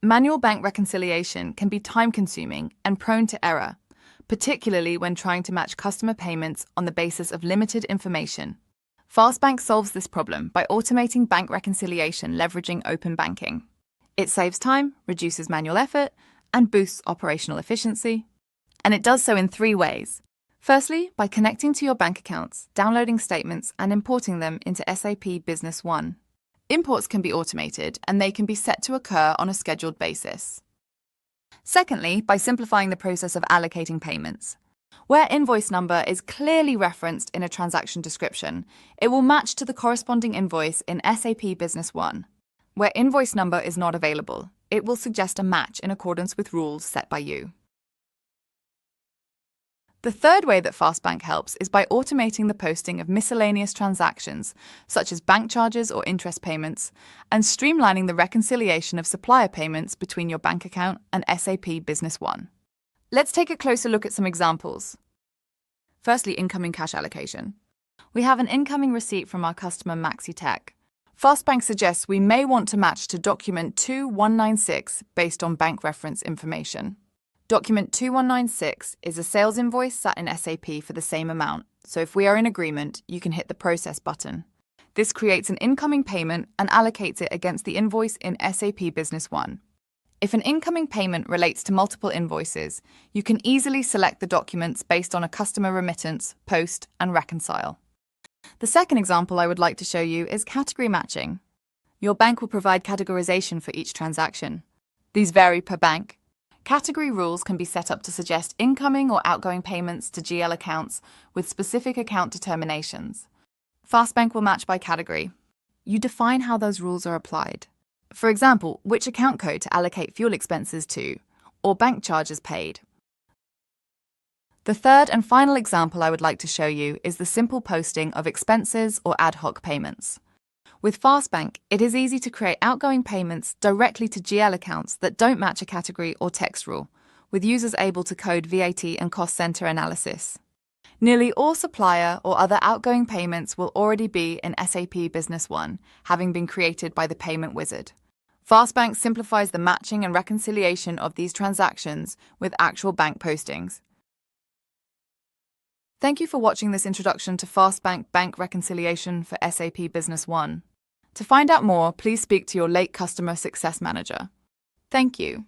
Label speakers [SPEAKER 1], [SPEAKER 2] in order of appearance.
[SPEAKER 1] Manual bank reconciliation can be time-consuming and prone to error, particularly when trying to match customer payments on the basis of limited information. FastBank solves this problem by automating bank reconciliation leveraging open banking. It saves time, reduces manual effort, and boosts operational efficiency. And it does so in 3 ways. Firstly, by connecting to your bank accounts, downloading statements, and importing them into SAP Business One. Imports can be automated, and they can be set to occur on a scheduled basis. Secondly, by simplifying the process of allocating payments. Where invoice number is clearly referenced in a transaction description, it will match to the corresponding invoice in SAP Business One. Where invoice number is not available, it will suggest a match in accordance with rules set by you. The third way that FastBank helps is by automating the posting of miscellaneous transactions, such as bank charges or interest payments, and streamlining the reconciliation of supplier payments between your bank account and SAP Business One. Let's take a closer look at some examples. Firstly, incoming cash allocation. We have an incoming receipt from our customer MaxiTech. FastBank suggests we may want to match to document 2196 based on bank reference information. Document 2196 is a sales invoice sat in SAP for the same amount, so if we are in agreement, you can hit the Process button. This creates an incoming payment and allocates it against the invoice in SAP Business One. If an incoming payment relates to multiple invoices, you can easily select the documents based on a customer remittance, post, and reconcile. The second example I would like to show you is category matching. Your bank will provide categorization for each transaction. These vary per bank. Category rules can be set up to suggest incoming or outgoing payments to GL accounts with specific account determinations. FastBank will match by category. You define how those rules are applied. For example, which account code to allocate fuel expenses to, or bank charges paid. The third and final example I would like to show you is the simple posting of expenses or ad hoc payments. With FastBank, it is easy to create outgoing payments directly to GL accounts that don't match a category or text rule, with users able to code VAT and cost center analysis. Nearly all supplier or other outgoing payments will already be in SAP Business One, having been created by the payment wizard. FastBank simplifies the matching and reconciliation of these transactions with actual bank postings. Thank you for watching this introduction to FastBank bank reconciliation for SAP Business One. To find out more, please speak to your late customer success manager. Thank you.